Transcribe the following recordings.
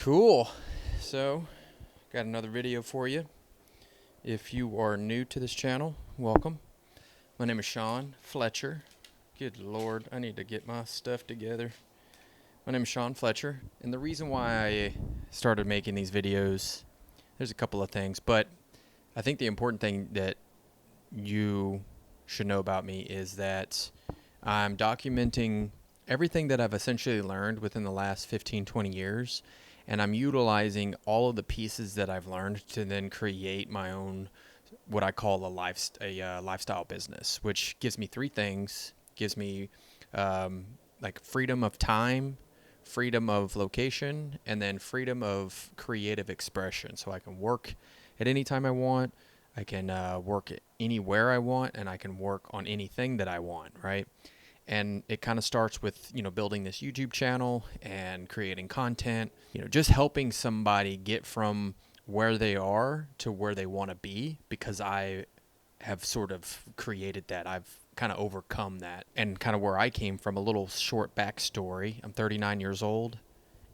Cool. So, got another video for you. If you are new to this channel, welcome. My name is Sean Fletcher. Good Lord, I need to get my stuff together. My name is Sean Fletcher, and the reason why I started making these videos, there's a couple of things, but I think the important thing that you should know about me is that I'm documenting everything that I've essentially learned within the last 15, 20 years, and I'm utilizing all of the pieces that I've learned to then create my own, what I call a lifestyle business, which gives me three things. Gives me like freedom of time, freedom of location, and then freedom of creative expression. So I can work at any time I want. I can work anywhere I want, and I can work on anything that I want, right? And it kind of starts with, building this YouTube channel and creating content, just helping somebody get from where they are to where they want to be, because I have sort of created that. I've kind of overcome that, and kind of where I came from. A little short backstory. I'm 39 years old,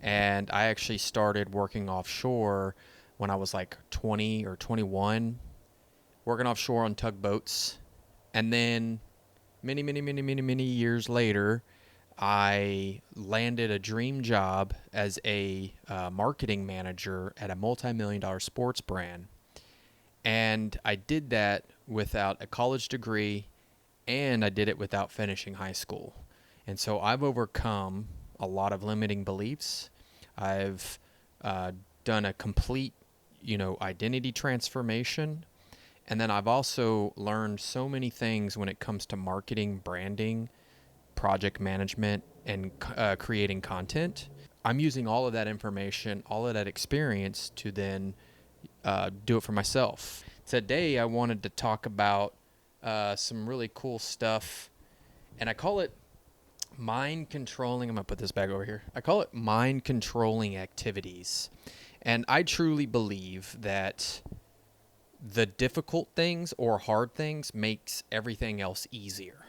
and I actually started working offshore when I was like 20 or 21, working offshore on tugboats. And then many years later, I landed a dream job as a marketing manager at a multi-million-dollar sports brand. And I did that without a college degree, and I did it without finishing high school. And so I've overcome a lot of limiting beliefs. I've done a complete, identity transformation. And then I've also learned so many things when it comes to marketing, branding, project management, and creating content. I'm using all of that information, all of that experience to then do it for myself. Today, I wanted to talk about some really cool stuff, and I call it mind controlling. I'm going to put this back over here. I call it mind controlling activities. And I truly believe that the difficult things or hard things makes everything else easier.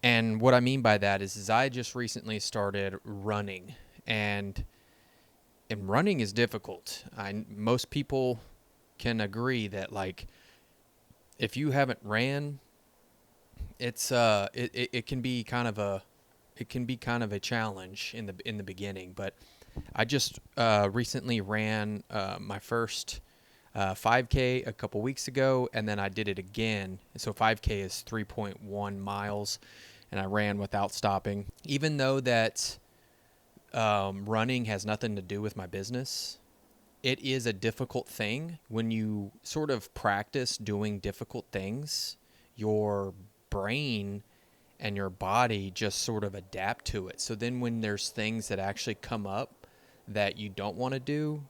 And what I mean by that is I just recently started running, and running is difficult. Most people can agree that, like, if you haven't ran, it can be kind of a challenge in the beginning. But I just recently ran my first 5K a couple weeks ago, and then I did it again. So 5K is 3.1 miles, and I ran without stopping. Even though that running has nothing to do with my business, it is a difficult thing. When you sort of practice doing difficult things, your brain and your body just sort of adapt to it. So then when there's things that actually come up that you don't want to do,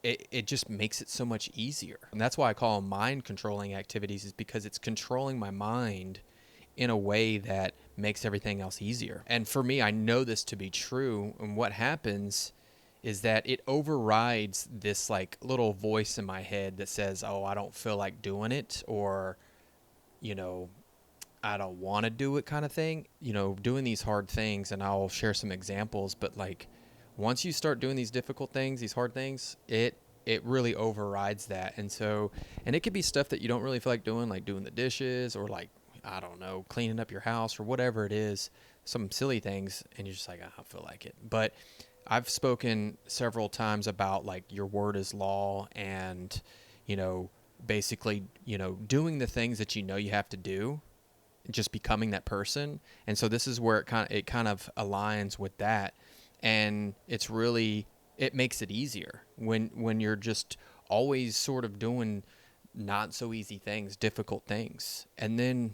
it just makes it so much easier. And that's why I call them mind controlling activities, is because it's controlling my mind in a way that makes everything else easier. And for me, I know this to be true. And what happens is that it overrides this like little voice in my head that says, oh, I don't feel like doing it, or, I don't want to do it, kind of thing. Doing these hard things, and I'll share some examples, but like, once you start doing these difficult things, these hard things, it really overrides that. And it could be stuff that you don't really feel like doing the dishes, or like, I don't know, cleaning up your house, or whatever it is, some silly things, and you're just like, I don't feel like it. But I've spoken several times about, like, your word is law, and, basically, doing the things that you have to do, just becoming that person. And so this is where it kind of aligns with that. And it makes it easier when you're just always sort of doing not so easy things, difficult things. And then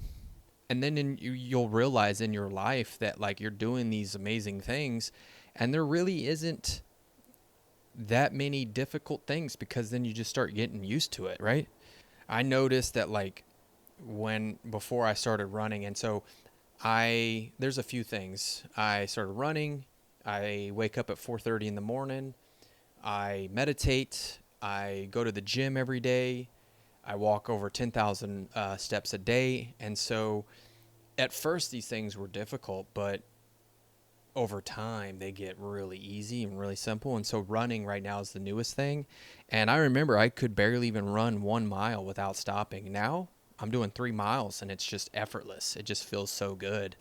you'll realize in your life that, like, you're doing these amazing things, and there really isn't that many difficult things, because then you just start getting used to it, right? I noticed that, like, before I started running, and so there's a few things. I started running. I wake up at 4:30 in the morning. I meditate. I go to the gym every day. I walk over 10,000 steps a day. And so at first these things were difficult, but over time they get really easy and really simple. And so running right now is the newest thing. And I remember I could barely even run 1 mile without stopping. Now I'm doing 3 miles and it's just effortless. It just feels so good.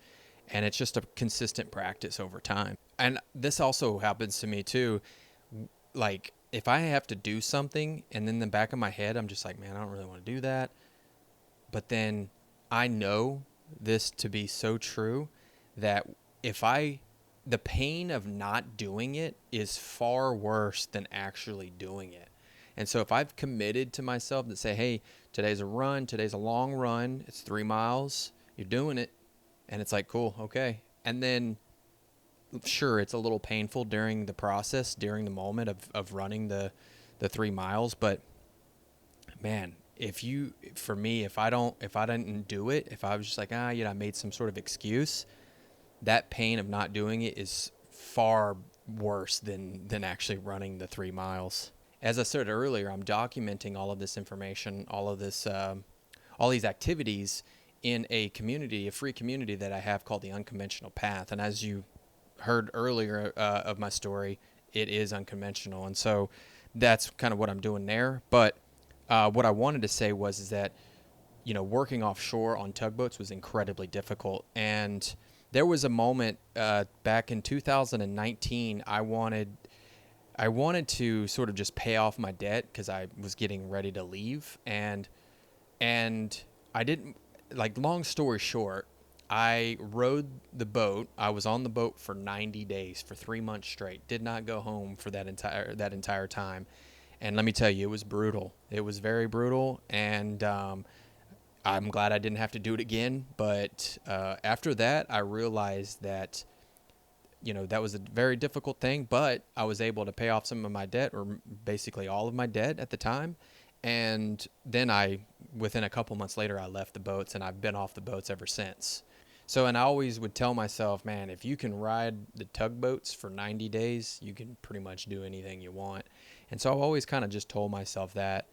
And it's just a consistent practice over time. And this also happens to me too. Like if I have to do something and in the back of my head, I'm just like, man, I don't really want to do that. But then I know this to be so true that if I, the pain of not doing it is far worse than actually doing it. And so if I've committed to myself to say, hey, today's a run, today's a long run, it's 3 miles, you're doing it. And it's like, cool, okay. And then, sure, it's a little painful during the process, during the moment of running the 3 miles. But man, for me, if I didn't do it, if I was just like, I made some sort of excuse, that pain of not doing it is far worse than actually running the 3 miles. As I said earlier, I'm documenting all of this information, all these activities in a community, a free community that I have called the Unconventional Path. And as you heard earlier of my story, it is unconventional. And so that's kind of what I'm doing there. But what I wanted to say is that, working offshore on tugboats was incredibly difficult. And there was a moment back in 2019, I wanted to sort of just pay off my debt because I was getting ready to leave. And I didn't, like, long story short, I rode the boat. I was on the boat for 90 days, for 3 months straight. Did not go home for that entire time. And let me tell you, it was brutal. It was very brutal. And I'm glad I didn't have to do it again. But after that, I realized that, that was a very difficult thing. But I was able to pay off some of my debt, or basically all of my debt at the time. And then within a couple months later, I left the boats, and I've been off the boats ever since. So, and I always would tell myself, man, if you can ride the tugboats for 90 days, you can pretty much do anything you want. And so I've always kind of just told myself that.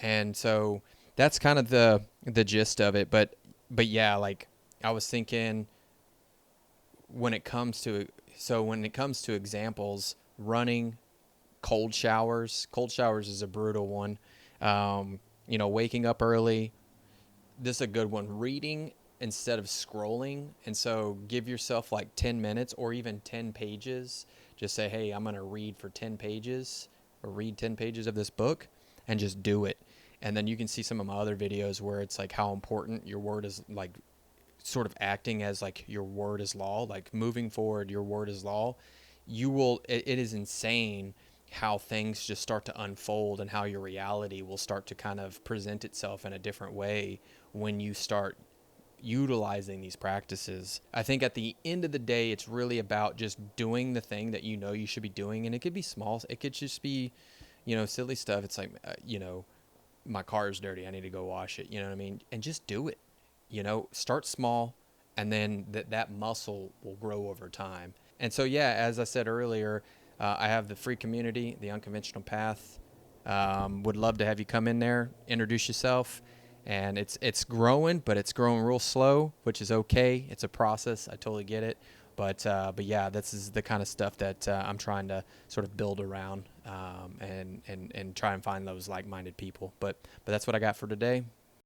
And so that's kind of the gist of it. But yeah, like I was thinking when it comes to examples, running, cold showers is a brutal one. Waking up early. This is a good one. Reading instead of scrolling. And so give yourself like 10 minutes or even 10 pages. Just say, hey, I'm going to read for 10 pages or read 10 pages of this book, and just do it. And then you can see some of my other videos where it's like how important your word is, like sort of acting as like your word is law, like moving forward, your word is law. It is insane how things just start to unfold and how your reality will start to kind of present itself in a different way when you start utilizing these practices. I think at the end of the day, it's really about just doing the thing that you should be doing. And it could be small. It could just be, silly stuff. It's like, my car is dirty. I need to go wash it. You know what I mean? And just do it. Start small, and then that muscle will grow over time. And so, yeah, as I said earlier, I have the free community, the Unconventional Path. Would love to have you come in there, introduce yourself. And it's growing, but it's growing real slow, which is okay. It's a process. I totally get it. But yeah, this is the kind of stuff that I'm trying to sort of build around, and try and find those like-minded people. But that's what I got for today.